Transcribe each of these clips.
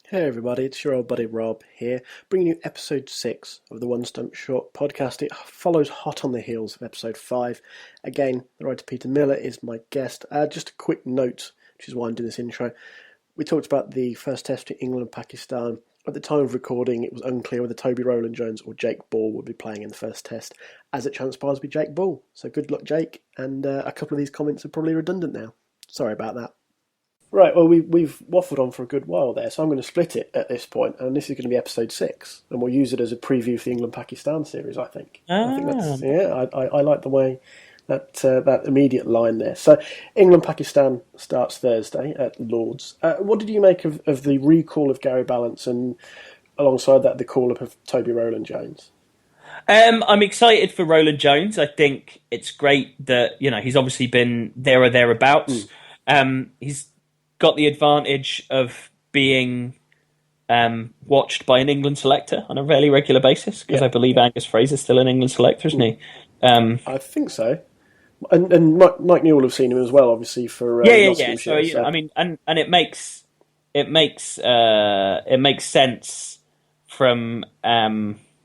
Hey everybody, it's your old buddy Rob here, bringing you episode 6 of the One Stump Short podcast. It follows hot on the heels of episode 5. Again, the writer Peter Miller is my guest. Just a quick note, which is why I'm doing this intro. We talked about the first test between England and Pakistan. At the time of recording, it was unclear whether Toby Roland-Jones or Jake Ball would be playing in the first test. As it transpires, it'll be Jake Ball. So good luck, Jake, and a couple of these comments are probably redundant now. Sorry about that. Right, well, we've waffled on for a good while there, so I'm going to split it at this point, and this is going to be episode 6, and we'll use it as a preview for the England-Pakistan series, I think. I think that's, I like the way that immediate line there. So, England-Pakistan starts Thursday at Lord's. What did you make of the recall of Gary Ballance, and alongside that, the call-up of Toby Roland-Jones? I'm excited for Roland-Jones. I think it's great that, he's obviously been there or thereabouts. He's got the advantage of being watched by an England selector on a fairly regular basis, because I believe Angus Fraser's still an England selector, isn't he? I think so. And Mike Newell have seen him as well, obviously, for Nottinghamshire. So, I mean, and it makes sense from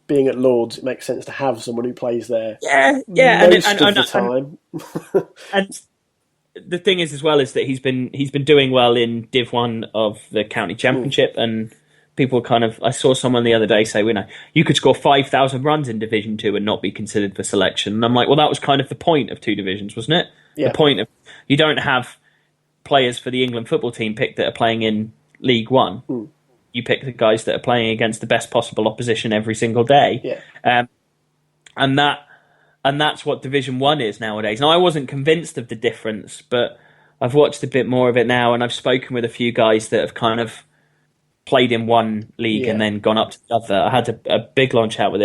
being at Lord's. It makes sense to have someone who plays there. Most of the time. And the thing is, as well, is that he's been doing well in Div 1 of the county championship, and people I saw someone the other day say, you could score 5,000 runs in Division 2 and not be considered for selection. And I'm like, well, that was kind of the point of two divisions, wasn't it? Yeah. The point of, you don't have players for the England football team picked that are playing in League 1. You pick the guys that are playing against the best possible opposition every single day. Yeah. And that's what Division 1 is nowadays. Now, I wasn't convinced of the difference, but I've watched a bit more of it now, and I've spoken with a few guys that have kind of played in one league and then gone up to the other. I had a big long chat with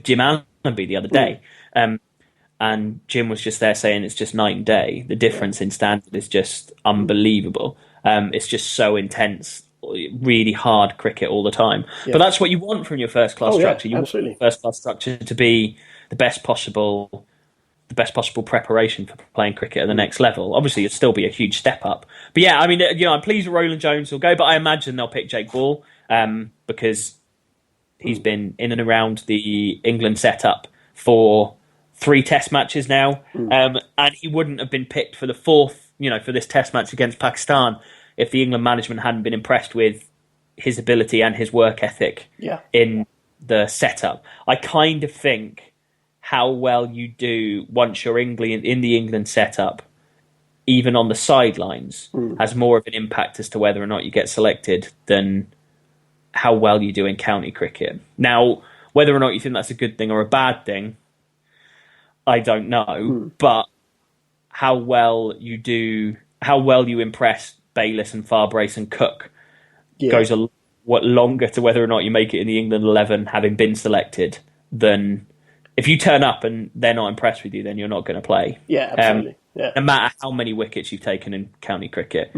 Jim Allenby the other day, and Jim was just there saying it's just night and day. The difference in standard is just unbelievable. It's just so intense, really hard cricket all the time. But that's what you want from your first-class structure. You want your first-class structure to be the best possible preparation for playing cricket at the next level. Obviously, it'd still be a huge step up. But yeah, I mean, I'm pleased that Roland-Jones will go, but I imagine they'll pick Jake Ball because he's been in and around the England setup for 3 test matches now, and he wouldn't have been picked for the 4th, for this test match against Pakistan if the England management hadn't been impressed with his ability and his work ethic in the setup. I kind of think how well you do once you're in the England setup, even on the sidelines, has more of an impact as to whether or not you get selected than how well you do in county cricket. Now, whether or not you think that's a good thing or a bad thing, I don't know. But how well you impress Bayliss and Farbrace and Cook goes a lot longer to whether or not you make it in the England 11 having been selected than if you turn up and they're not impressed with you, then you're not going to play. Yeah, absolutely. No matter how many wickets you've taken in county cricket,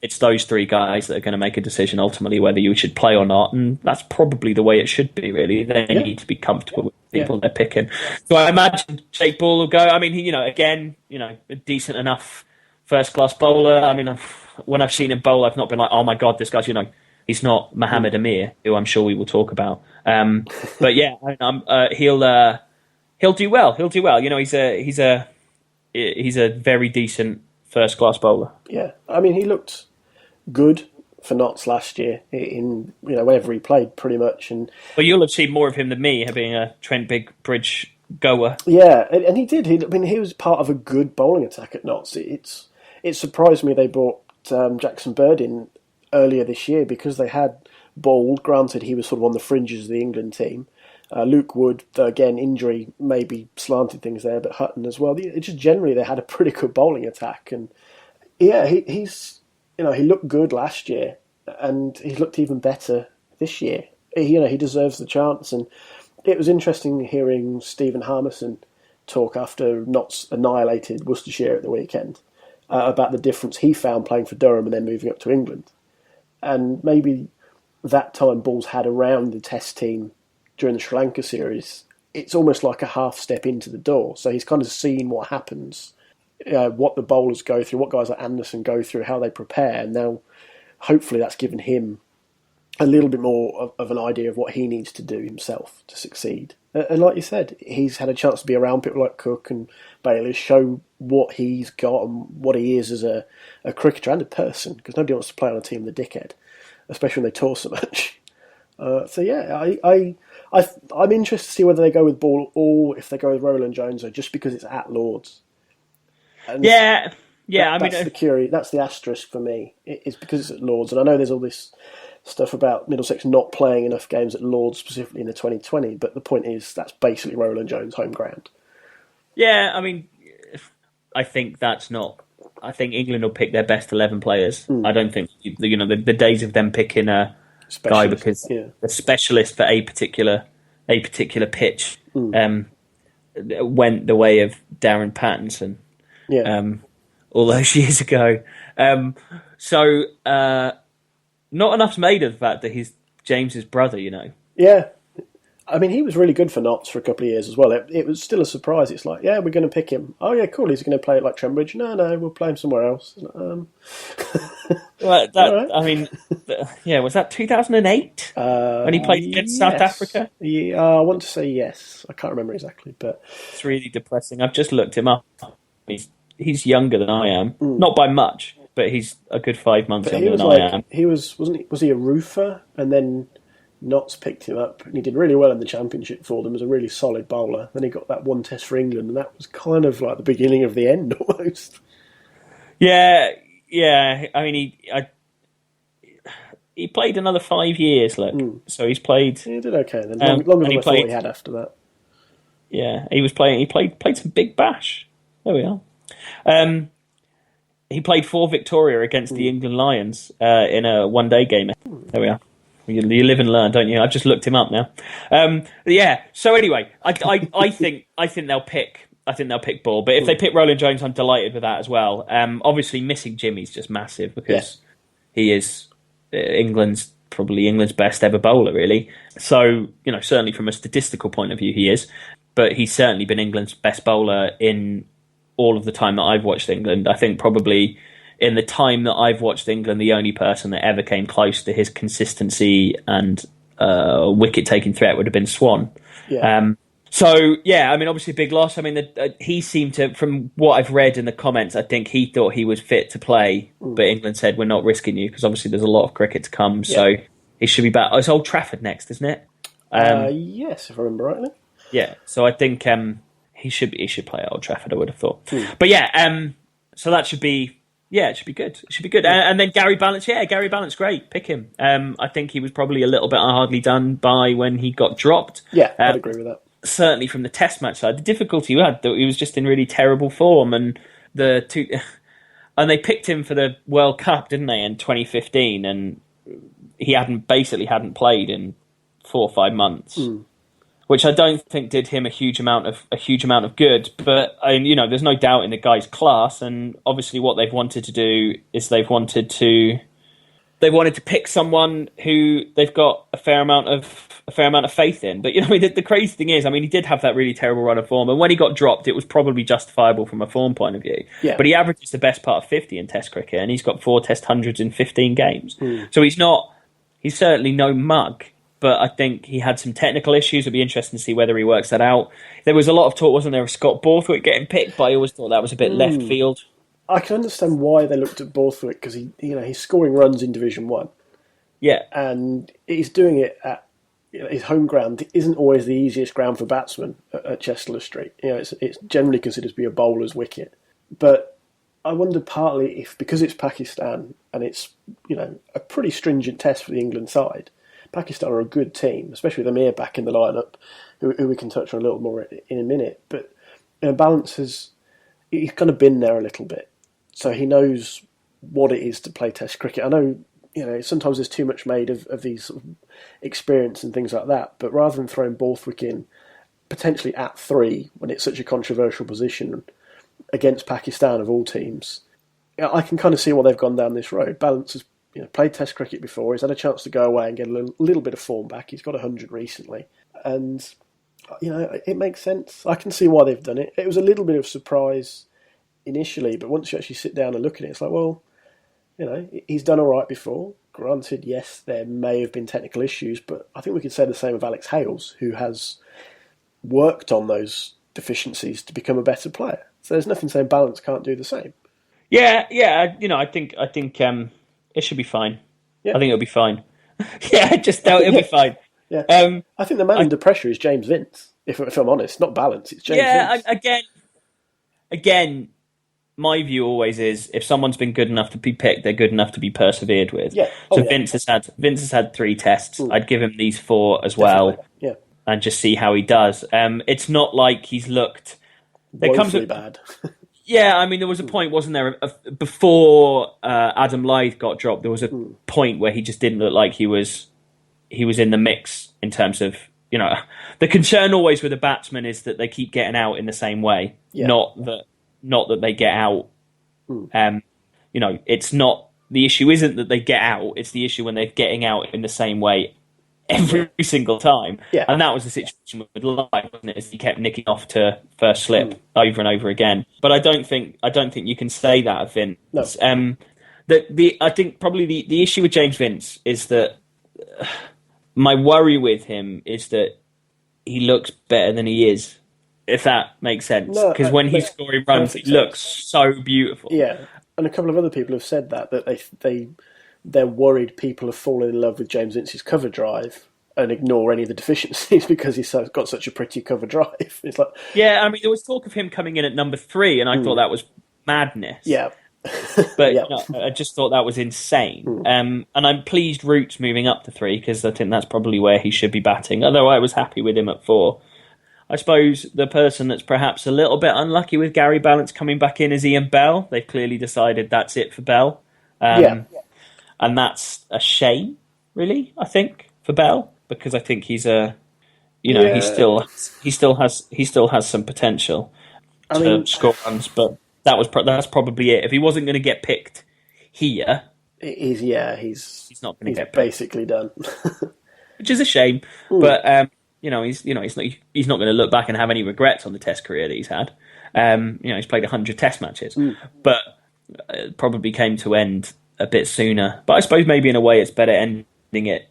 it's those 3 guys that are going to make a decision ultimately whether you should play or not, and that's probably the way it should be, really. They need to be comfortable with the people they're picking. So I imagine Jake Ball will go. I mean, a decent enough first-class bowler. I mean, when I've seen him bowl, I've not been like, oh my God, this guy's, he's not Mohammad Amir, who I'm sure we will talk about. But yeah, he'll do well. He'll do well. He's a very decent first class bowler. Yeah, I mean, he looked good for Notts last year in whenever he played, pretty much. And well, you'll have seen more of him than me, being a Trent Bridge goer. Yeah, and he did. He was part of a good bowling attack at Notts. It surprised me they brought Jackson Bird in earlier this year because they had bowled. Granted, he was sort of on the fringes of the England team. Luke Wood, though, again, injury maybe slanted things there, but Hutton as well. Just generally, they had a pretty good bowling attack, and yeah, he's he looked good last year, and he's looked even better this year. He deserves the chance, and it was interesting hearing Stephen Harmison talk after Notts annihilated Worcestershire at the weekend about the difference he found playing for Durham and then moving up to England, and maybe that time Ball's had around the Test team during the Sri Lanka series, it's almost like a half step into the door. So he's kind of seen what happens, what the bowlers go through, what guys like Anderson go through, how they prepare. And now, hopefully, that's given him a little bit more of an idea of what he needs to do himself to succeed. And like you said, he's had a chance to be around people like Cook and Bailey, show what he's got and what he is as a cricketer and a person, because nobody wants to play on a team with a dickhead, especially when they tour so much. So yeah, I'm interested to see whether they go with Ball or if they go with Roland-Jones, or just because it's at Lords. And Yeah, that's the asterisk for me. It's because it's at Lords, and I know there's all this stuff about Middlesex not playing enough games at Lords, specifically in the 2020, but the point is that's basically Roland-Jones' home ground. Yeah, I mean, I think that's not. I think England will pick their best 11 players. I don't think the days of them picking a guy because a specialist for a particular pitch went the way of Darren Pattinson. All those years ago. So not enough's made of the fact that he's James's brother, Yeah. I mean, he was really good for Notts for a couple of years as well. It was still a surprise. It's like, yeah, we're going to pick him. Oh, yeah, cool. He's going to play it like Trembridge. No, we'll play him somewhere else. Well, right. I mean, was that 2008 when he played against South Africa? Yeah, I want to say yes. I can't remember exactly, but it's really depressing. I've just looked him up. He's younger than I am, not by much, but he's a good 5 months younger than I am. He was he a roofer, and then Notts picked him up, and he did really well in the Championship for them as a really solid bowler. Then he got that one test for England, and that was kind of like the beginning of the end almost. Yeah. I mean, he played another 5 years. So he's played. He did okay then, longer than I thought he had after that. Yeah, he played some big bash. There we are. He played for Victoria against the England Lions in a one-day game. There we are. You live and learn, don't you? I've just looked him up now. So anyway, I think they'll pick. I think they'll pick Ball, but if they pick Roland-Jones, I'm delighted with that as well. Obviously, missing Jimmy's just massive because he is probably England's best ever bowler, really. So certainly from a statistical point of view, he is. But he's certainly been England's best bowler in all of the time that I've watched England. I think probably in the time that I've watched England, the only person that ever came close to his consistency and wicket-taking threat would have been Swan. Yeah. I mean, obviously a big loss. I mean, he seemed to, from what I've read in the comments, I think he thought he was fit to play, but England said, we're not risking you, because obviously there's a lot of cricket to come, so he should be back. Oh, it's Old Trafford next, isn't it? Yes, if I remember rightly. Yeah, so I think he should play at Old Trafford, I would have thought. But so that should be... Yeah, it should be good. It should be good. And then Gary Ballance, Gary Ballance, great. Pick him. I think he was probably a little bit hardly done by when he got dropped. Yeah, I'd agree with that. Certainly from the Test match side, the difficulty he had, that he was just in really terrible form, and they picked him for the World Cup, didn't they, in 2015, and he hadn't played in 4 or 5 months. Which I don't think did him a huge amount of good. But there's no doubt in the guy's class, and obviously what they've wanted to do is they've wanted to pick someone who they've got a fair amount of faith in. But the crazy thing is, he did have that really terrible run of form, and when he got dropped, it was probably justifiable from a form point of view. Yeah. But he averages the best part of 50 in Test cricket, and he's got 4 Test hundreds in 15 games. So he's certainly no mug. But I think he had some technical issues. It'd be interesting to see whether he works that out. There was a lot of talk, wasn't there, of Scott Borthwick getting picked, but I always thought that was a bit left field. I can understand why they looked at Borthwick, because he's scoring runs in Division 1. Yeah. And he's doing it at his home ground. It isn't always the easiest ground for batsmen at Chester Street. It's generally considered to be a bowler's wicket. But I wonder partly if, because it's Pakistan and it's a pretty stringent test for the England side, Pakistan are a good team, especially with Amir back in the lineup, who we can touch on a little more in a minute. But Ballance he's kind of been there a little bit, so he knows what it is to play Test cricket. I know, sometimes there's too much made of these sort of experience and things like that, but rather than throwing Borthwick in potentially at 3 when it's such a controversial position against Pakistan of all teams, I can kind of see why they've gone down this road. Ballance has played Test cricket before. He's had a chance to go away and get a little bit of form back. He's got 100 recently. And, it makes sense. I can see why they've done it. It was a little bit of surprise initially, but once you actually sit down and look at it, it's like, well, he's done all right before. granted, yes, there may have been technical issues, but I think we could say the same of Alex Hales, who has worked on those deficiencies to become a better player. So there's nothing saying Balance can't do the same. Yeah. I think it should be fine. Yeah. I think it'll be fine. Yeah, I just doubt it'll be fine. Yeah. I think the man under pressure is James Vince. If I'm honest, not Balance, it's James Vince. Again, my view always is if someone's been good enough to be picked, they're good enough to be persevered with. Yeah. Vince has had 3 tests. I'd give him these 4 as Definitely. well. Yeah. And just see how he does. It's not like he's looked. Woefully bad. Yeah, I mean, there was a point, wasn't there, before Adam Lyth got dropped? There was a point where he just didn't look like he was in the mix in terms of, the concern always with a batsman is that they keep getting out in the same way, not that they get out. It's not, the issue isn't that they get out; it's the issue when they're getting out in the same way every single time. Yeah. And that was the situation with Lyth, wasn't it? As he kept nicking off to first slip over and over again. But I don't think you can say that of Vince. No. I think probably the issue with James Vince is that my worry with him is that he looks better than he is, if that makes sense. Because when he's scoring runs, he looks so beautiful. Yeah, and a couple of other people have said that they're worried people have fallen in love with James Vince's cover drive and ignore any of the deficiencies because he's got such a pretty cover drive. It's like, yeah, I mean, there was talk of him coming in at number 3, and I thought that was madness. Yeah. But I just thought that was insane. And I'm pleased Root's moving up to 3 because I think that's probably where he should be batting, although I was happy with him at 4. I suppose the person that's perhaps a little bit unlucky with Gary Balance coming back in is Ian Bell. They've clearly decided that's it for Bell. And that's a shame, really, I think, for Bell, because I think he's he still has some potential to score runs, but that's probably it. If he wasn't going to get picked here, he's not going to get picked. Basically done, which is a shame. But he's not going to look back and have any regrets on the Test career that he's had. He's played 100 Test matches, but it probably came to end a bit sooner. But I suppose maybe in a way it's better ending it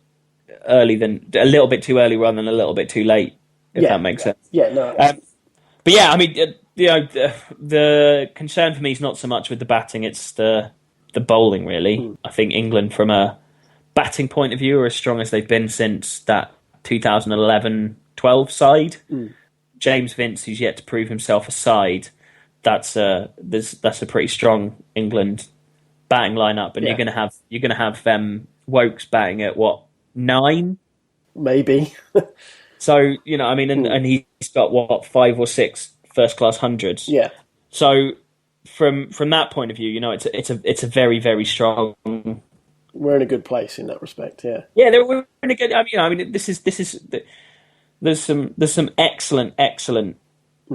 early than a little bit too early rather than a little bit too late, if that makes sense. Yeah, no. But yeah, I mean, the concern for me is not so much with the batting, it's the bowling, really. I think England, from a batting point of view, are as strong as they've been since that 2011-12 side. James Vince, who's yet to prove himself aside, that's a pretty strong England batting lineup, and you're going to have Wokes batting at 9, maybe. So I mean, and he's got 5 or 6 first class hundreds. Yeah. So from that point of view, it's a very, very strong. We're in a good place in that respect. Yeah. Yeah, we're in a good. I mean, this is. There's some excellent.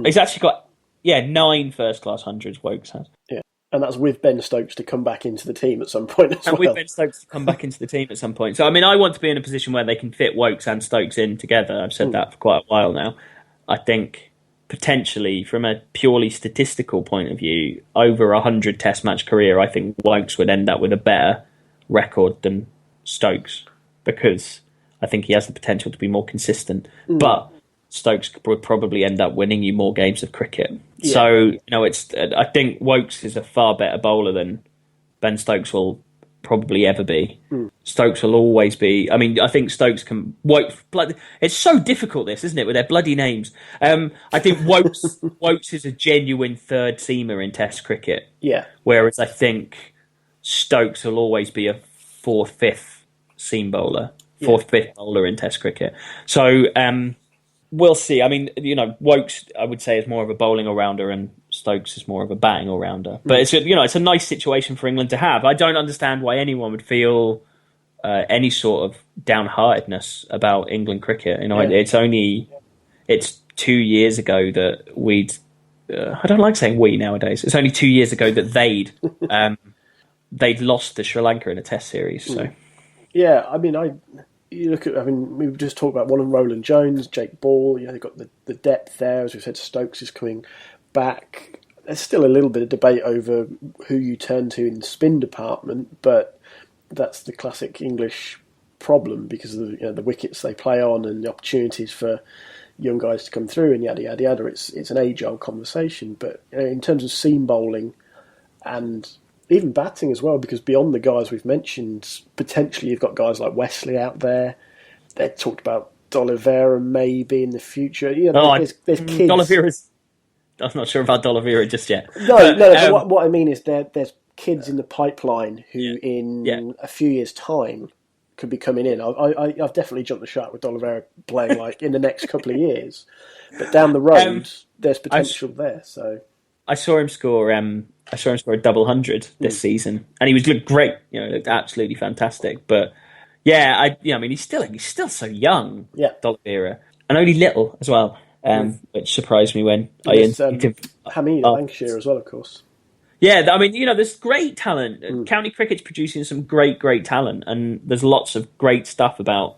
He's actually got 9 first class hundreds. Wokes has. Yeah. And that's with Ben Stokes to come back into the team at some point as well. And with Ben Stokes to come back into the team at some point. So, I mean, I want to be in a position where they can fit Wokes and Stokes in together. I've said that for quite a while now. I think potentially, from a purely statistical point of view, over 100 Test match career, I think Wokes would end up with a better record than Stokes, because I think he has the potential to be more consistent. But Stokes would probably end up winning you more games of cricket. Yeah. So, I think Wokes is a far better bowler than Ben Stokes will probably ever be. Stokes will always be. I mean, I think Stokes can. It's so difficult, this, isn't it, with their bloody names? I think Wokes is a genuine third seamer in Test cricket. Yeah. Whereas I think Stokes will always be a 4th, 5th seam bowler, 4th, 5th bowler in Test cricket. So we'll see. I mean, Wokes, I would say, is more of a bowling all-rounder, and Stokes is more of a batting all-rounder. But it's a nice situation for England to have. I don't understand why anyone would feel any sort of downheartedness about England cricket. It's 2 years ago that we'd. I don't like saying we nowadays. It's only 2 years ago that they'd lost to Sri Lanka in a Test series. So yeah, I mean, we've just talked about Mohammad Roland-Jones, Jake Ball. They've got the depth there. As we said, Stokes is coming back. There's still a little bit of debate over who you turn to in the spin department, but that's the classic English problem because of the wickets they play on and the opportunities for young guys to come through and yada yada yada. It's an age-old conversation, but in terms of seam bowling and even batting as well, because beyond the guys we've mentioned, potentially you've got guys like Wesley out there. They talked about D'Oliveira maybe in the future. There's kids. D'Oliveira's. I'm not sure about D'Oliveira just yet. No. But what I mean is there's kids in the pipeline who in a few years' time could be coming in. I've definitely jumped the shark with D'Oliveira playing like in the next couple of years, but down the road there's potential there. So I saw him score. I saw him score a double hundred this season, and he looked great. Looked absolutely fantastic. But I mean, he's still so young. Yeah, D'Oliveira, and only little as well, which surprised me when Hamid at Lancashire as well, of course. Yeah, I mean, there's great talent. County cricket's producing some great talent, and there's lots of great stuff about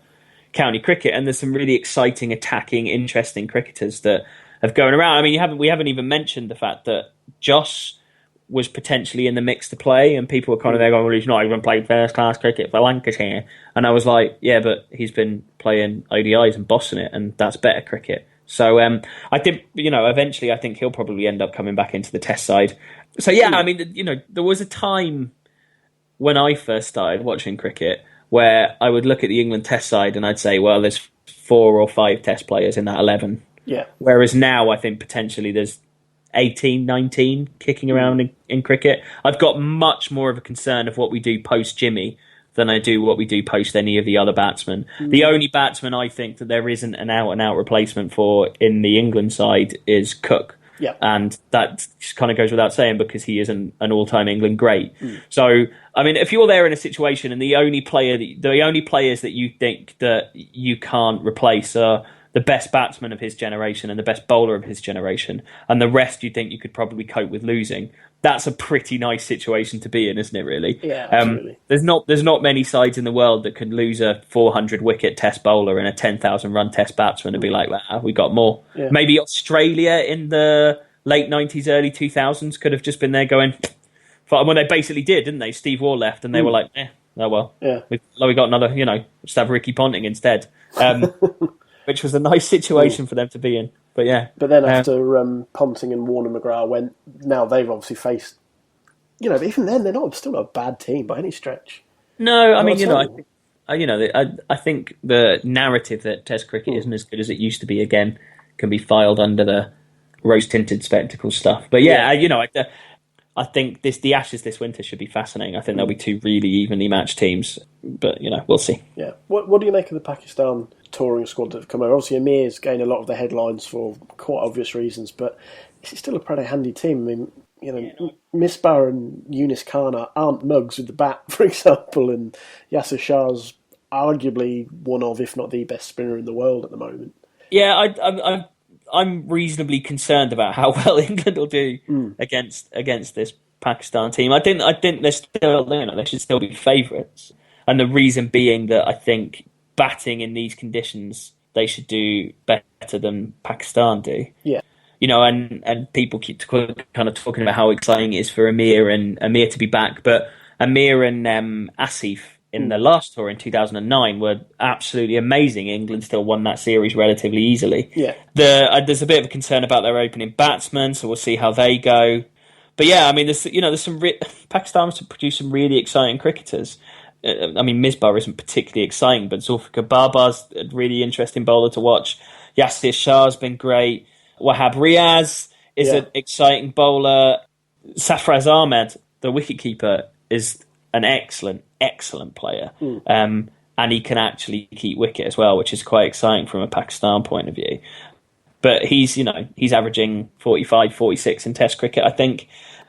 county cricket, and there's some really exciting, attacking, interesting cricketers that have going around. I mean, we haven't even mentioned the fact that Joss was potentially in the mix to play, and people were kind of there going, well, he's not even played first-class cricket for Lancashire. And I was like, yeah, but he's been playing ODIs and bossing it, and that's better cricket. So I did, eventually I think he'll probably end up coming back into the Test side. So yeah, I mean, there was a time when I first started watching cricket where I would look at the England Test side and I'd say, well, there's 4 or 5 Test players in that 11. Yeah. Whereas now I think potentially there's 18, 19 kicking around in cricket. I've got much more of a concern of what we do post Jimmy than I do what we do post any of the other batsmen. The only batsman I think that there isn't an out-and-out replacement for in the England side is Cook. Yeah. And that just kind of goes without saying because he isn't an all-time England great. So, I mean, if you're there in a situation and the only players that you think that you can't replace are the best batsman of his generation and the best bowler of his generation, and the rest you think you could probably cope with losing, that's a pretty nice situation to be in, isn't it, really? Yeah, absolutely. There's not many sides in the world that can lose a 400-wicket Test bowler and a 10,000-run Test batsman and be like, wow, we got more. Yeah. Maybe Australia in the late 90s, early 2000s could have just been there going... Well, they basically did, didn't they? Steve Waugh left and they were like, oh well. Yeah. We got another, just have Ricky Ponting instead. Which was a nice situation for them to be in. But yeah. But then after Ponting and Warner McGrath went, now they've obviously faced, but even then they're still not a bad team by any stretch. No, I mean, I think the narrative that Test cricket isn't as good as it used to be again can be filed under the rose-tinted spectacle stuff. But I think the Ashes this winter should be fascinating. I think there'll be 2 really evenly matched teams, but we'll see. Yeah. What do you make of the Pakistan touring squad that have come over? Obviously, Amir's gained a lot of the headlines for quite obvious reasons, but it's still a pretty handy team. I mean, Misbah and Yunus Khan aren't mugs with the bat, for example, and Yasser Shah's arguably one of, if not the best spinner in the world at the moment. Yeah, I'm reasonably concerned about how well England will do against this Pakistan team. I think they're still, they should still be favourites, and the reason being that I think batting in these conditions they should do better than Pakistan do. Yeah, and people keep kind of talking about how exciting it is for Amir to be back, but Amir and Asif in the last tour in 2009 were absolutely amazing. England still won that series relatively easily. Yeah. There's a bit of a concern about their opening batsmen, so we'll see how they go. But yeah, I mean, there's some Pakistan has produced some really exciting cricketers. I mean, Misbah isn't particularly exciting, but Zulfikar Babar's a really interesting bowler to watch. Yasir Shah's been great. Wahab Riaz is an exciting bowler. Safraz Ahmed, the wicketkeeper, is an excellent player. And he can actually keep wicket as well, which is quite exciting from a Pakistan point of view. But he's averaging 45, 46 in Test cricket, I think.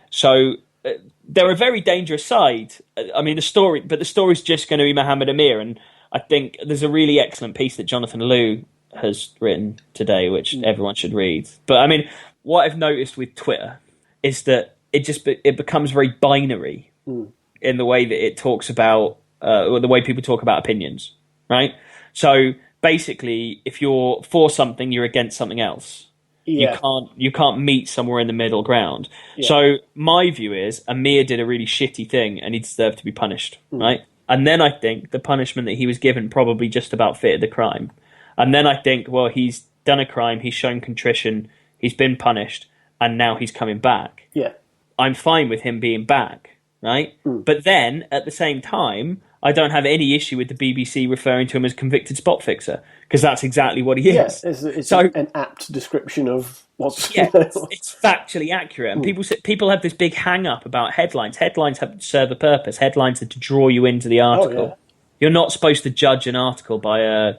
So they're a very dangerous side. I mean, the story's just going to be Mohammad Amir, and I think there's a really excellent piece that Jonathan Liu has written today, which everyone should read. But I mean, what I've noticed with Twitter is that it becomes very binary in the way that it talks about the way people talk about opinions, right? So basically, if you're for something, you're against something else. Yeah. You can't meet somewhere in the middle ground. Yeah. So my view is Amir did a really shitty thing and he deserved to be punished, right? And then I think the punishment that he was given probably just about fitted the crime. And then I think, well, he's done a crime, he's shown contrition, he's been punished, and now he's coming back. Yeah. I'm fine with him being back, right? But then, at the same time, I don't have any issue with the BBC referring to him as convicted spot fixer, because that's exactly what he is. Yeah, it's an apt description of what's... Yeah, it's factually accurate. And people have this big hang-up about headlines. Headlines have to serve a purpose. Headlines are to draw you into the article. Oh, yeah. You're not supposed to judge an article by a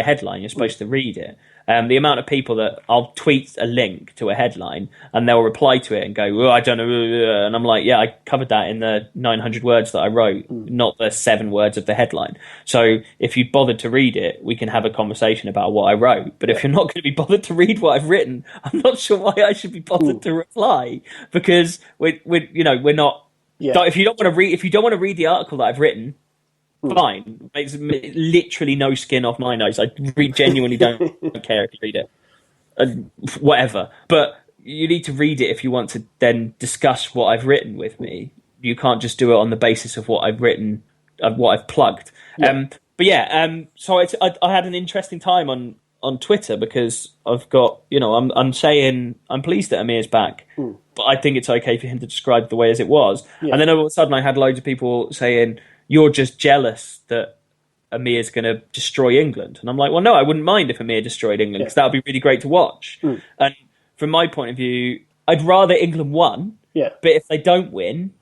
headline. You're supposed to read it. The amount of people that I'll tweet a link to a headline and they'll reply to it and go, "Oh, I don't know," and I'm like, "Yeah, I covered that in the 900 words that I wrote, not the 7 words of the headline." So if you bothered to read it, we can have a conversation about what I wrote. But if you're not going to be bothered to read what I've written, I'm not sure why I should be bothered to reply, because we're not. Yeah. If you don't want to read the article that I've written, fine. Makes literally no skin off my nose. I genuinely don't care if you read it. Whatever. But you need to read it if you want to then discuss what I've written with me. You can't just do it on the basis of what I've written, of what I've plugged. Yeah. So I had an interesting time on Twitter, because I've got, I'm saying I'm pleased that Amir's back, but I think it's okay for him to describe the way as it was. Yeah. And then all of a sudden I had loads of people saying, "You're just jealous that Amir's going to destroy England." And I'm like, well, no, I wouldn't mind if Amir destroyed England, because that would be really great to watch. And from my point of view, I'd rather England won, but if they don't win,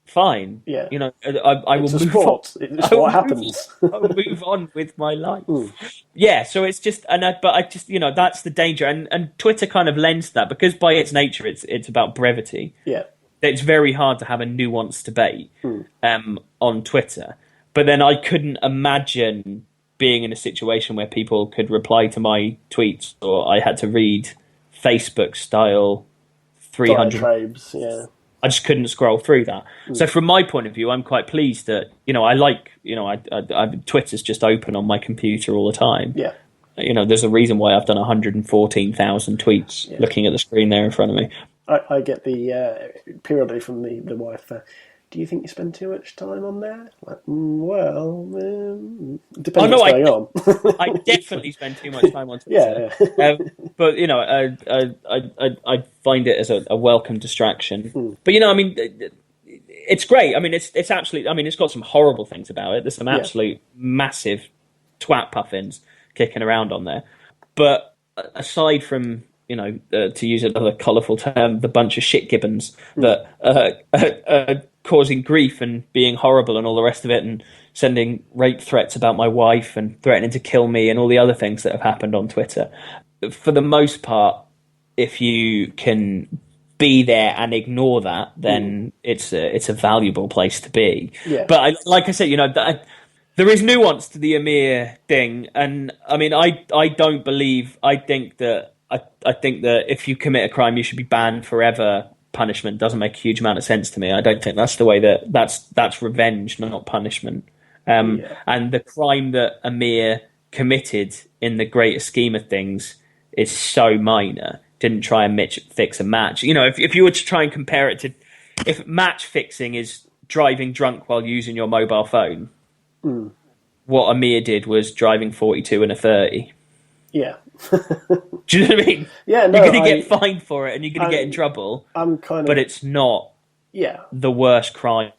fine. Yeah. I will move on. It's what happens. I'll move on with my life. Yeah, so it's just, that's the danger. And Twitter kind of lends that, because by its nature, it's about brevity. Yeah. It's very hard to have a nuanced debate on Twitter. But then I couldn't imagine being in a situation where people could reply to my tweets, or I had to read Facebook-style 300... diatribes, yeah. I just couldn't scroll through that. So from my point of view, I'm quite pleased that, Twitter's just open on my computer all the time. Yeah. There's a reason why I've done 114,000 tweets looking at the screen there in front of me. I get the periodically from the wife, "Do you think you spend too much time on there?" Like, depends what's going on. I definitely spend too much time on Twitter. Yeah. But I find it as a welcome distraction. But it's great. It's absolutely. it's got some horrible things about it. There's some absolute massive twat puffins kicking around on there. But aside from, to use another colourful term, the bunch of shit gibbons that are causing grief and being horrible and all the rest of it, and sending rape threats about my wife and threatening to kill me and all the other things that have happened on Twitter. For the most part, if you can be there and ignore that, then it's a valuable place to be. Yeah. But like I said, there is nuance to the Amir thing, and I don't believe. I think that if you commit a crime, you should be banned forever. Punishment doesn't make a huge amount of sense to me. I don't think that's the way that's revenge, not punishment. And the crime that Amir committed in the greater scheme of things is so minor. Didn't try and fix a match. If you were to try and compare it to, if match fixing is driving drunk while using your mobile phone, what Amir did was driving 42 and a 30. Yeah. Do you know what I mean? Yeah, no, you're going to get fined for it, and you're going to get in trouble. But it's not the worst crime.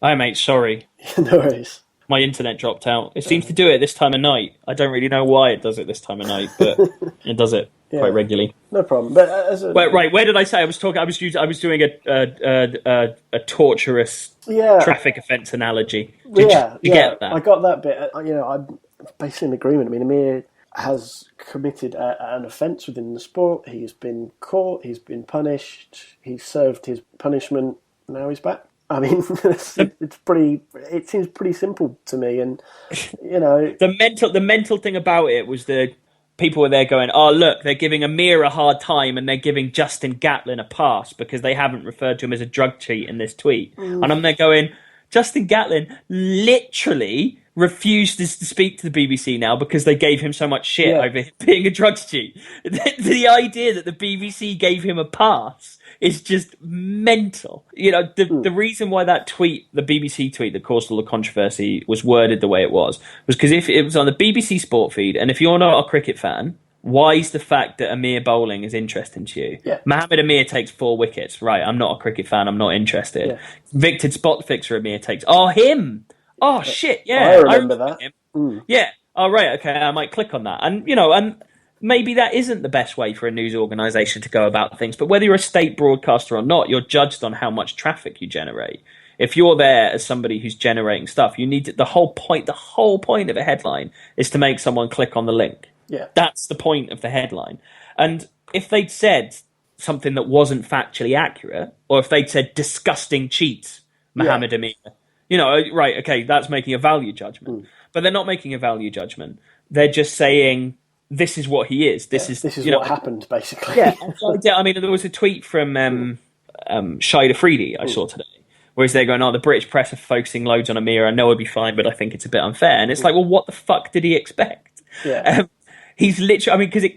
Hi, mate, sorry. No worries. My internet dropped out. It seems to do it this time of night. I don't really know why it does it this time of night, but it does it quite regularly. No problem. But right, where did I say I was talking? I was doing a torturous traffic offence analogy. Did you get that? I got that bit. I'm basically in agreement. Amir has committed an offence within the sport. He's been caught. He's been punished. He's served his punishment. Now he's back. It's pretty. It seems pretty simple to me, and the mental thing about it was the people were there going, "Oh, look, they're giving Amir a hard time, and they're giving Justin Gatlin a pass because they haven't referred to him as a drug cheat in this tweet." And I'm there going, Justin Gatlin literally refuses to speak to the BBC now because they gave him so much shit over him being a drugs cheat. The idea that the BBC gave him a pass is just mental. You know, the reason why that tweet, the BBC tweet that caused all the controversy, was worded the way it was because if it was on the BBC Sport feed, and if you're not a cricket fan, why is the fact that Amir bowling is interesting to you? Yeah. Mohammad Amir takes 4 wickets. Right, I'm not a cricket fan. I'm not interested. Yeah. Victor spot fixer Amir takes. Oh, him. Oh, shit, yeah. I remember that. Him. Yeah. Oh, right, okay, I might click on that. And, you know, and maybe that isn't the best way for a news organisation to go about things, but whether you're a state broadcaster or not, you're judged on how much traffic you generate. If you're there as somebody who's generating stuff, you need to, the whole point of a headline is to make someone click on the link. Yeah. That's the point of the headline. And if they'd said something that wasn't factually accurate, or if they'd said disgusting cheats, Mohammad Amir, you know, right, okay, that's making a value judgment. But they're not making a value judgment. They're just saying, this is what he is. This is what happened, basically. Yeah. I mean, there was a tweet from Shida Freedy I saw today, where he's there going, the British press are focusing loads on Amir. I know he'd be fine, but I think it's a bit unfair. And it's like, well, what the fuck did he expect? Yeah. He's literally, I mean, because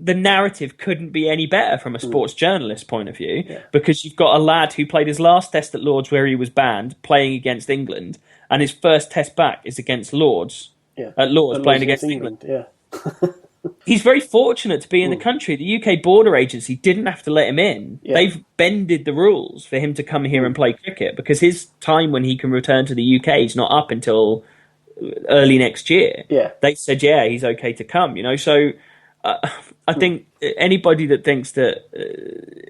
the narrative couldn't be any better from a sports journalist point of view, because you've got a lad who played his last test at Lords where he was banned, playing against England, and his first test back is against Lords, at Lords, playing against England. Yeah. He's very fortunate to be in the country. The UK Border Agency didn't have to let him in. Yeah. They've bended the rules for him to come here and play cricket, because his time when he can return to the UK is not up until early next year. Yeah. They said, he's okay to come, you know. So I think anybody that thinks that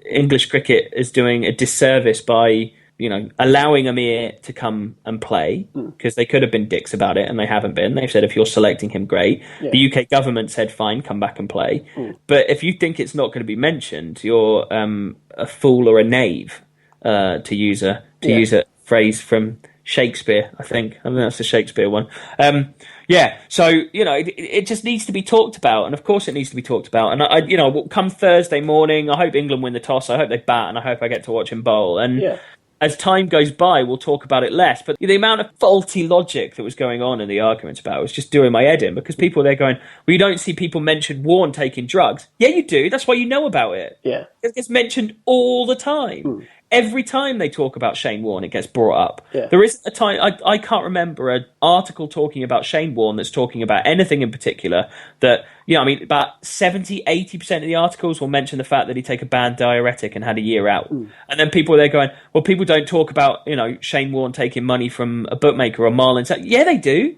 English cricket is doing a disservice by, you know, allowing Amir to come and play, because they could have been dicks about it and they haven't been. They've said, if you're selecting him, great. Yeah. The UK government said, fine, come back and play. But if you think it's not going to be mentioned, you're a fool or a knave, to use a phrase from Shakespeare, I think that's a Shakespeare one. So, you know, it just needs to be talked about, and of course it needs to be talked about. And I you know, come Thursday morning, I hope England win the toss, I hope they bat, and I hope I get to watch him bowl. And as time goes by, we'll talk about it less. But the amount of faulty logic that was going on in the arguments about it was just doing my head in, because people, they're going, well, you don't see people mention Warren taking drugs. Yeah, you do. That's why you know about it. Yeah. It gets mentioned all the time. Every time they talk about Shane Warne, it gets brought up. Yeah. There isn't a time, I can't remember an article talking about Shane Warne that's talking about anything in particular that, you know, I mean, about 70, 80% of the articles will mention the fact that he take a banned diuretic and had a year out. And then people, they're going, well, people don't talk about, you know, Shane Warne taking money from a bookmaker or Marlon Samuel. Yeah, they do.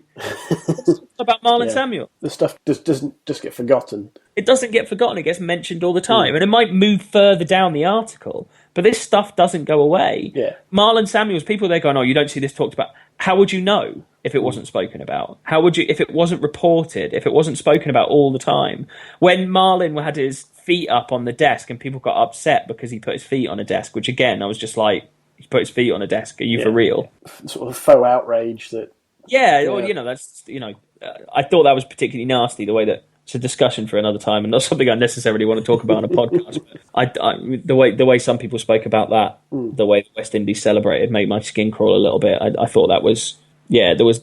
About Marlon Samuel. The stuff doesn't just get forgotten. It doesn't get forgotten. It gets mentioned all the time. And it might move further down the article, but this stuff doesn't go away. Yeah. Marlon Samuels, people, they're going, you don't see this talked about. How would you know if it wasn't spoken about? How would you, if it wasn't reported, if it wasn't spoken about all the time? When Marlon had his feet up on the desk and people got upset because he put his feet on a desk, which again, I was just like, he put his feet on a desk. Are you for real? Sort of faux outrage that... Well, you know, that's, you know, I thought that was particularly nasty, the way that it's a discussion for another time and not something I necessarily want to talk about on a podcast. But the way some people spoke about that, the way the West Indies celebrated, made my skin crawl a little bit. I thought that was, there was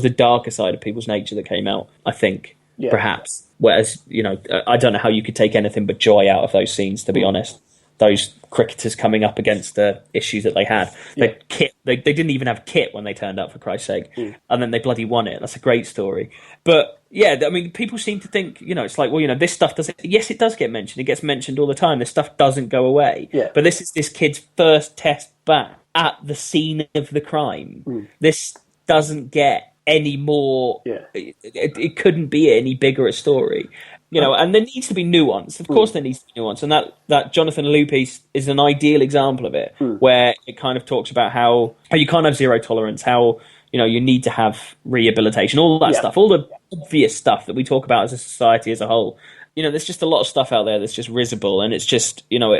the darker side of people's nature that came out, I think, perhaps. Whereas, you know, I don't know how you could take anything but joy out of those scenes, to be honest. Those cricketers coming up against the issues that they had. They didn't even have kit when they turned up, for Christ's sake. And then they bloody won it. That's a great story. But I mean, people seem to think, you know, it's like, well, you know, this stuff doesn't... Yes, it does get mentioned. It gets mentioned all the time. This stuff doesn't go away. Yeah. But this is this kid's first test back at the scene of the crime. This doesn't get any more... It couldn't be any bigger a story. You know, and there needs to be nuance. Of course there needs to be nuance. And that Jonathan Liu piece is an ideal example of it, where it kind of talks about how you can't have zero tolerance, how, you know, you need to have rehabilitation, all that stuff, all the obvious stuff that we talk about as a society as a whole. You know, there's just a lot of stuff out there that's just risible, and it's just, you know,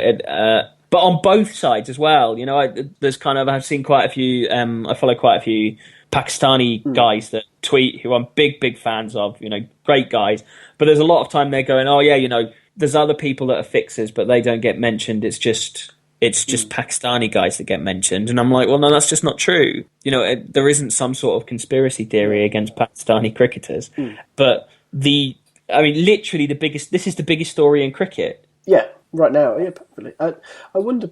but on both sides as well. You know, I've seen quite a few, I follow quite a few Pakistani guys that tweet who I'm big fans of, you know, great guys. But there's a lot of time they're going, you know, there's other people that are fixers, but they don't get mentioned. It's just Pakistani guys that get mentioned. And I'm like, well, no, that's just not true. You know, there isn't some sort of conspiracy theory against Pakistani cricketers. But literally this is the biggest story in cricket. Yeah. Right now, yeah, perfectly. I wonder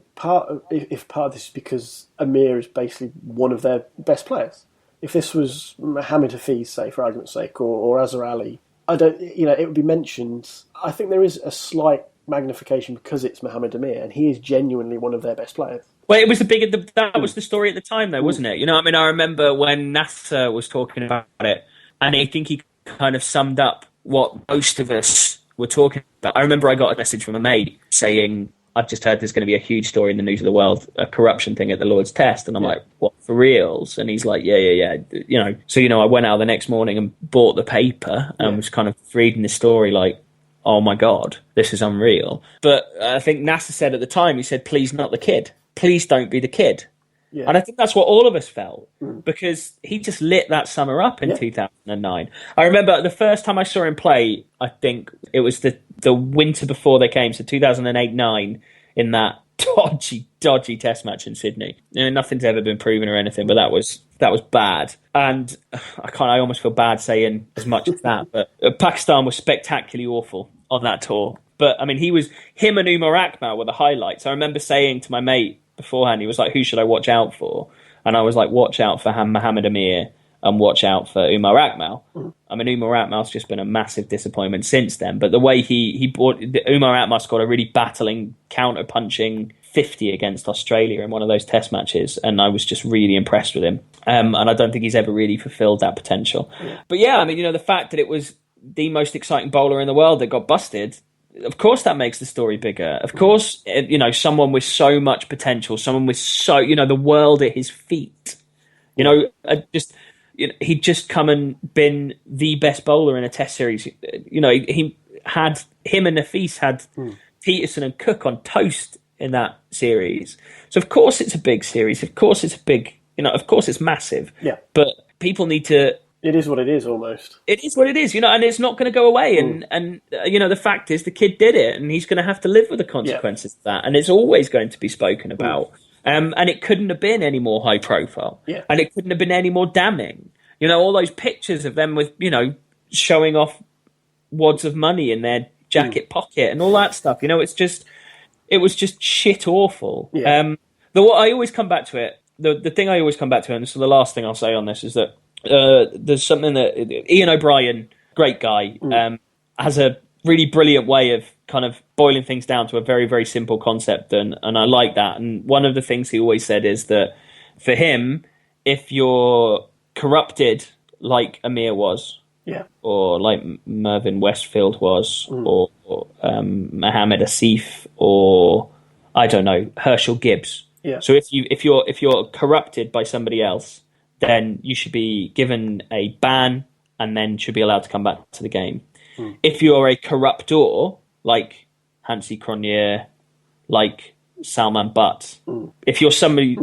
if part of this is because Amir is basically one of their best players. If this was Mohamed Hafiz, say, for argument's sake, or Azhar Ali, I don't, it would be mentioned. I think there is a slight magnification because it's Mohammad Amir, and he is genuinely one of their best players. Well, it was that was the story at the time, though, wasn't it? I mean, I remember when Nasser was talking about it, and I think he kind of summed up what most of us were talking about. I remember I got a message from a mate saying, "I've just heard there's going to be a huge story in the news of the world, a corruption thing at the Lord's Test," and I'm like, "What, for reals?" And he's like, "Yeah." So I went out the next morning and bought the paper and was kind of reading the story like, "Oh my God, this is unreal." But I think Nasser said at the time, he said, "Please, not the kid. Please don't be the kid." Yeah. And I think that's what all of us felt because he just lit that summer up in 2009. I remember the first time I saw him play, I think it was the winter before they came, so 2008-09, in that dodgy test match in Sydney. Nothing's ever been proven or anything, but that was bad. And I almost feel bad saying as much as that, but Pakistan was spectacularly awful on that tour. But I mean, him and Umar Akmal were the highlights. I remember saying to my mate beforehand, he was like, "Who should I watch out for?" And I was like, "Watch out for Mohammad Amir and watch out for Umar Akmal." I mean, Umar Akmal's just been a massive disappointment since then. But the way he brought Umar Akmal scored a really battling, counter-punching 50 against Australia in one of those test matches, and I was just really impressed with him. And I don't think he's ever really fulfilled that potential. But yeah, I mean, the fact that it was the most exciting bowler in the world that got busted, of course that makes the story bigger. Of course, someone with so much potential, someone with the world at his feet. He'd just come and been the best bowler in a test series. He had him and Nafis had Peterson and Cook on toast in that series. So of course it's a big series. Of course it's a big, of course it's massive. Yeah. But people need to. It is what it is, almost. It is what it is, and it's not going to go away. And the fact is, the kid did it, and he's going to have to live with the consequences of that. And it's always going to be spoken about. And it couldn't have been any more high profile. Yeah. And it couldn't have been any more damning. All those pictures of them with, showing off wads of money in their jacket pocket and all that stuff. It was just shit awful. Yeah. What I always come back to it, the thing I always come back to, and so the last thing I'll say on this is that there's something that Ian O'Brien, great guy, has a really brilliant way of kind of boiling things down to a very, very simple concept, and I like that. And one of the things he always said is that for him, if you're corrupted like Amir was, or like Mervyn Westfield was, or Mohammad Asif, or I don't know, Herschel Gibbs. Yeah. So if you're corrupted by somebody else, then you should be given a ban and then should be allowed to come back to the game. If you're a corruptor, like Hansi Cronje, like Salman Butt, if you're somebody,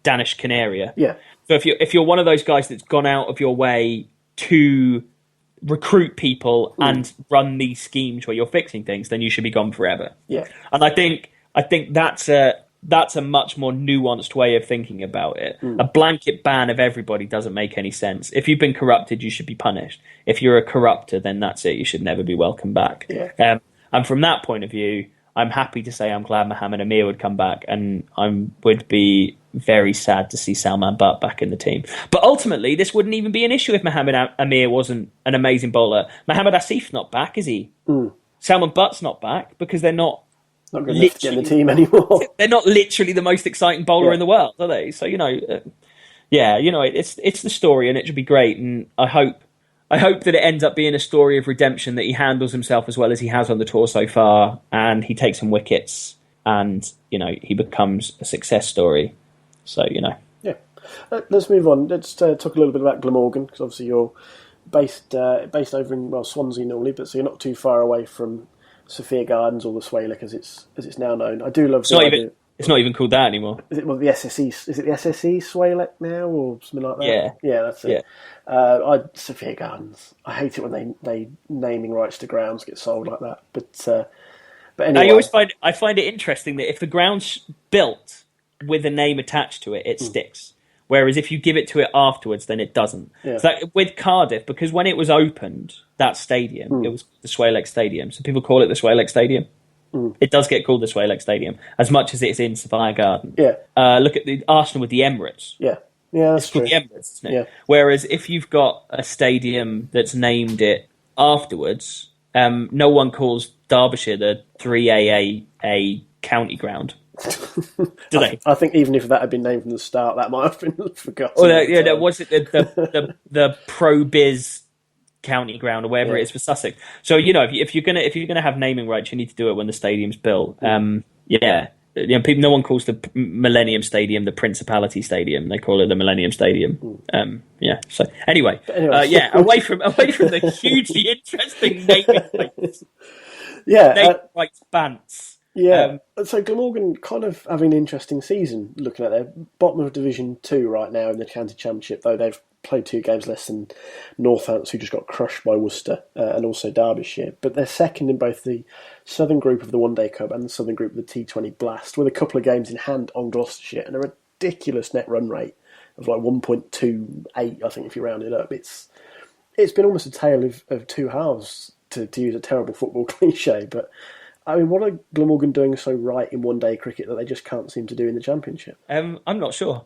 Danish Canaria. Yeah. So if you're one of those guys that's gone out of your way to recruit people and run these schemes where you're fixing things, then you should be gone forever. Yeah. And I think that's a much more nuanced way of thinking about it. A blanket ban of everybody doesn't make any sense. If you've been corrupted, you should be punished. If you're a corrupter, then that's it. You should never be welcomed back. Yeah. And from that point of view, I'm happy to say I'm glad Mohammad Amir would come back, and I would be very sad to see Salman Butt back in the team. But ultimately, this wouldn't even be an issue if Mohammad Amir wasn't an amazing bowler. Mohammad Asif's not back, is he? Salman Butt's not back because they're not good enough to get in the team anymore. They're not literally the most exciting bowler in the world, are they? So it's the story, and it should be great. And I hope that it ends up being a story of redemption, that he handles himself as well as he has on the tour so far, and he takes some wickets, and he becomes a success story. So yeah. Let's move on. Let's talk a little bit about Glamorgan, because obviously you're based over in Swansea normally, but so you're not too far away from Sophia Gardens or the Swalek as it's now known. I do love the idea. It's not even called that anymore. Is it the SSE? Is it the SSE Swalek now or something like that? Yeah, that's it. Yeah. Sophia Gardens. I hate it when they naming rights to grounds get sold like that. But anyway, I find it interesting that if the ground's built with a name attached to it, it sticks. Whereas if you give it to it afterwards, then it doesn't. Yeah. So with Cardiff, because when it was opened, that stadium, it was the Swalek Stadium. So people call it the Swalek Stadium. It does get called the Sway Leg Stadium, as much as it's in Sapphire Garden. Yeah. Look at the Arsenal with the Emirates. Yeah. Yeah, that's true. The Emirates, isn't it? Yeah. Whereas if you've got a stadium that's named it afterwards, no one calls Derbyshire the 3AA county ground. Do they? I think even if that had been named from the start, that might have been forgotten. Well, was it the Pro Biz county ground or whatever it is for Sussex? So if you're gonna have naming rights, you need to do it when the stadium's built. No one calls the Millennium Stadium the Principality Stadium. They call it the Millennium Stadium. So anyway, away from the hugely interesting naming rights. Naming rights bants. Yeah, so Glamorgan kind of having an interesting season looking at their bottom of Division 2 right now in the County Championship, though they've played 2 games less than Northants, who just got crushed by Worcester, and also Derbyshire. But they're second in both the Southern Group of the One Day Cup and the Southern Group of the T20 Blast, with a couple of games in hand on Gloucestershire and a ridiculous net run rate of like 1.28, I think, if you round it up. It's been almost a tale of two halves, to use a terrible football cliche, but I mean, what are Glamorgan doing so right in one-day cricket that they just can't seem to do in the Championship? I'm not sure.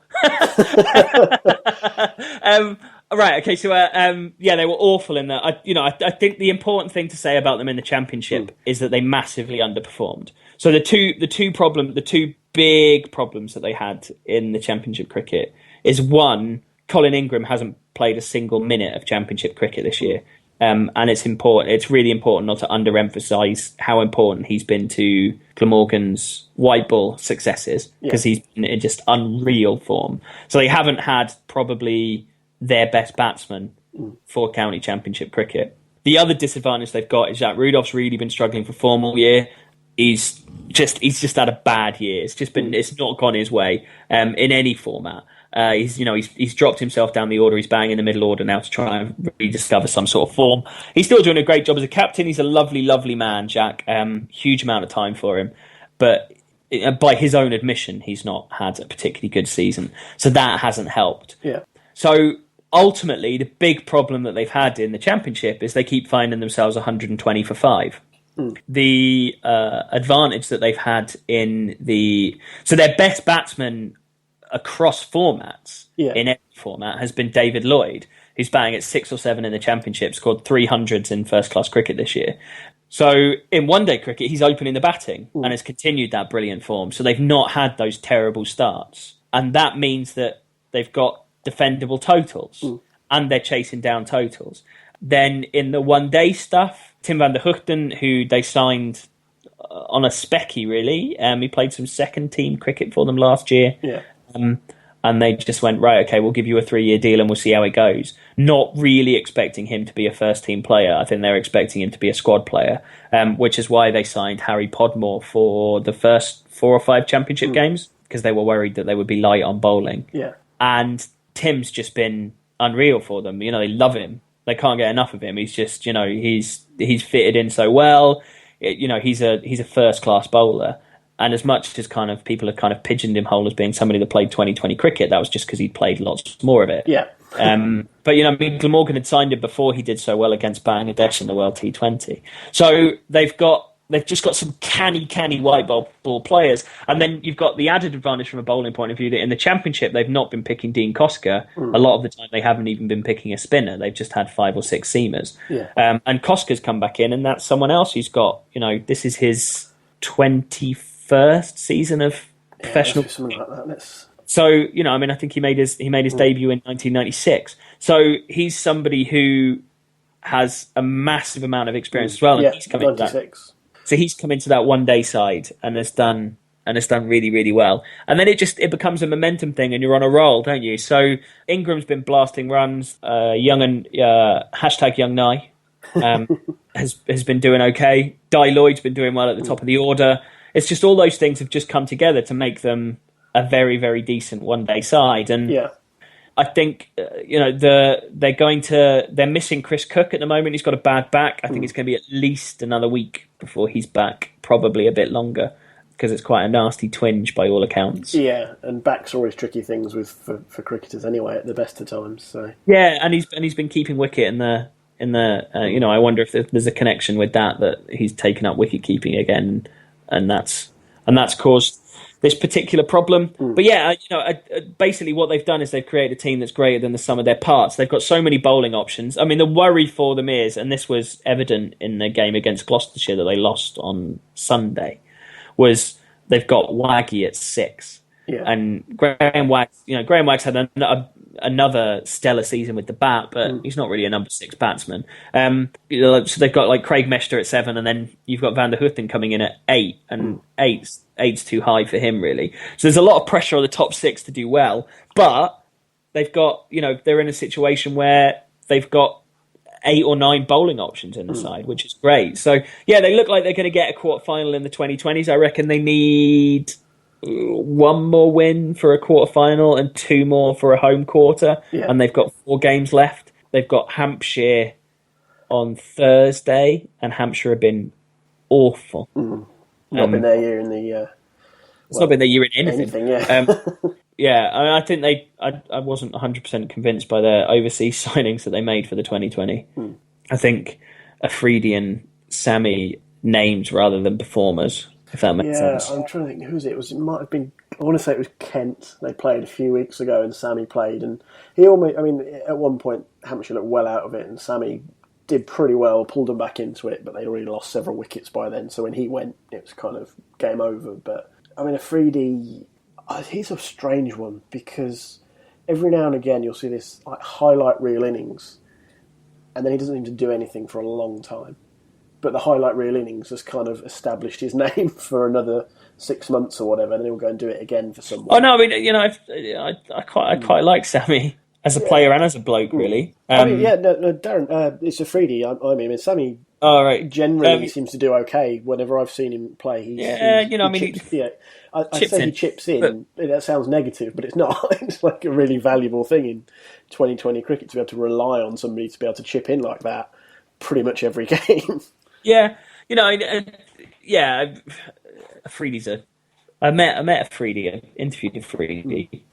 Right, okay, so they were awful in that. I think the important thing to say about them in the Championship is that they massively underperformed. So the two big problems that they had in the Championship cricket is, one, Colin Ingram hasn't played a single minute of Championship cricket this year. And it's important. It's really important not to underemphasise how important he's been to Glamorgan's white ball successes, because he's been in just unreal form. So they haven't had probably their best batsman for County Championship cricket. The other disadvantage they've got is that Rudolph's really been struggling for form all year. He's just had a bad year. It's not gone his way in any format. He's dropped himself down the order. He's bang in the middle order now to try and rediscover some sort of form. He's still doing a great job as a captain. He's a lovely, lovely man, Jack. Huge amount of time for him, but by his own admission, he's not had a particularly good season. So that hasn't helped. Yeah. So ultimately, the big problem that they've had in the Championship is they keep finding themselves 120 for 5. The advantage that they've had so their best batsman across formats in every format has been David Lloyd, who's batting at 6 or 7 in the Championship, scored 300s in first class cricket this year. So in one day cricket, he's opening the batting and has continued that brilliant form. So they've not had those terrible starts. And that means that they've got defendable totals and they're chasing down totals. Then in the one day stuff, Tim van der Hoogten, who they signed on a specky, really. He played some second team cricket for them last year. Yeah. And they just went, right, okay, we'll give you a 3-year deal and we'll see how it goes. Not really expecting him to be a first-team player. I think they're expecting him to be a squad player, which is why they signed Harry Podmore for the first 4 or 5 Championship games, because they were worried that they would be light on bowling. Yeah. And Tim's just been unreal for them. They love him. They can't get enough of him. He's just, he's fitted in so well. He's a first-class bowler. And as much as people have kind of pigeoned him whole as being somebody that played 2020 cricket, that was just because he'd played lots more of it. Yeah. But Glamorgan had signed him before he did so well against Bangladesh in the World T20. So they've just got some canny white ball players. And then you've got the added advantage from a bowling point of view that in the Championship, they've not been picking Dean Koska. A lot of the time, they haven't even been picking a spinner. They've just had 5 or 6 seamers. Yeah. And Koska's come back in, and that's someone else who's got, this is his 21st season of professional. Something like that. So, I think he made his debut in 1996. So he's somebody who has a massive amount of experience as well. Yeah, and he's come 96. So he's come into that one day side and has done really, really well. And then it becomes a momentum thing, and you're on a roll, don't you? So Ingram's been blasting runs. Young Nye has been doing okay. Di Lloyd's been doing well at the top of the order. It's just all those things have just come together to make them a very, very decent one-day side. And I think they're missing Chris Cook at the moment. He's got a bad back. I think it's going to be at least another week before he's back, probably a bit longer, because it's quite a nasty twinge by all accounts. Yeah, and backs are always tricky things for cricketers anyway at the best of times. So and he's been keeping wicket in the I wonder if there's a connection with that he's taken up wicket keeping again. and that's caused this particular problem. But yeah, basically what they've done is they've created a team that's greater than the sum of their parts. They've got so many bowling options. I mean, the worry for them is, and this was evident in the game against Gloucestershire that they lost on Sunday, was they've got Waggy at 6. Yeah. And Graham Waggs had another stellar season with the bat, but he's not really a number 6 batsman. So they've got like Craig Mester at 7, and then you've got Van der Hooten coming in at 8, and eight's too high for him, really. So there's a lot of pressure on the top 6 to do well, but they've got, they're in a situation where they've got 8 or 9 bowling options in the side, which is great. So yeah, they look like they're going to get a quarter final in the 2020s. I reckon they need 1 more win for a quarter final and 2 more for a home quarter, and they've got 4 games left. They've got Hampshire on Thursday, and Hampshire have been awful. Not been their year in the. It's not been their year in anything. Yeah. I think I wasn't 100% convinced by their overseas signings that they made for the 2020. I think Afridi and Sammy names rather than performers, if that makes sense. Yeah, I'm trying to think who's it. It might have been. I want to say it was Kent. They played a few weeks ago, and Sammy played, and he almost. I mean, at one point Hampshire looked well out of it, and Sammy did pretty well, pulled them back into it, but they'd already lost several wickets by then. So when he went, it was kind of game over. But I mean, Afridi, he's a strange one because every now and again you'll see this like highlight reel innings, and then he doesn't seem to do anything for a long time. But the highlight reel innings has kind of established his name for another 6 months or whatever, and then he'll go and do it again for someone. Oh no, I mean, I quite like Sammy as a player and as a bloke, really. Darren, it's Afridi. I mean, Sammy generally seems to do okay whenever I've seen him play. He chips in. But that sounds negative, but it's not. It's like a really valuable thing in 2020 cricket to be able to rely on somebody to be able to chip in like that pretty much every game. Yeah, Afridi's I met Afridi, I interviewed Afridi.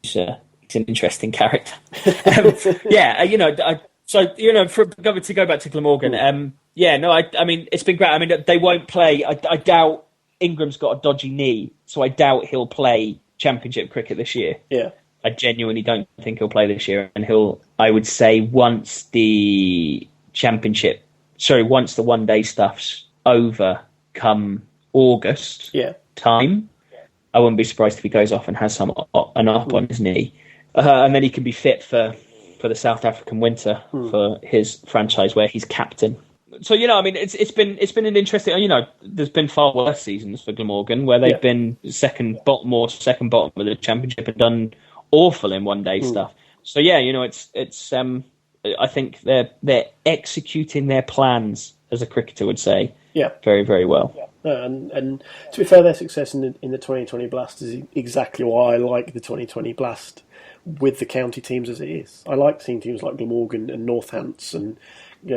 He's an interesting character. To go back to Glamorgan. I mean, it's been great. I mean, they won't play. I doubt Ingram's got a dodgy knee, so I doubt he'll play Championship cricket this year. Yeah, I genuinely don't think he'll play this year, and I would say once the one day stuff's over come August time, I wouldn't be surprised if he goes off and has an op on his knee. And then he can be fit for the South African winter for his franchise where he's captain. So, I mean, it's been an interesting, there's been far worse seasons for Glamorgan where they've been second bottom of the Championship and done awful in one day stuff. So, it's I think they're executing their plans, as a cricketer would say, very, very well. Yeah. And to be fair, their success in the 2020 Blast is exactly why I like the 2020 Blast with the county teams as it is. I like seeing teams like Glamorgan and Northants and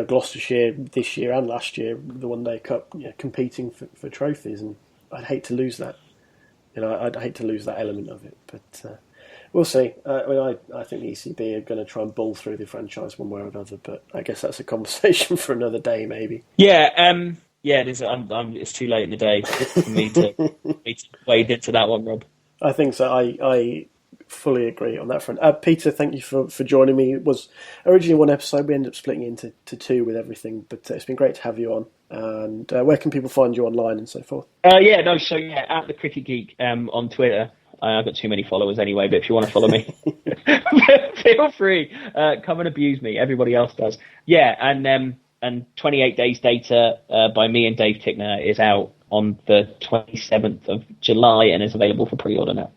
Gloucestershire this year and last year, the One Day Cup, competing for trophies, and I'd hate to lose that. I'd hate to lose that element of it, but we'll see. I think the ECB are going to try and bull through the franchise one way or another, but I guess that's a conversation for another day, maybe. Yeah, it is. It's too late in the day for me to wade into that one, Rob. I think so. I fully agree on that front. Peter, thank you for joining me. It was originally one episode. We ended up splitting it into 2 with everything, but it's been great to have you on. And where can people find you online and so forth? At the Cricket Geek on Twitter. I've got too many followers anyway, but if you want to follow me, feel free. Come and abuse me. Everybody else does. Yeah, and 28 Days Data by me and Dave Tickner is out on the 27th of July and is available for pre-order now.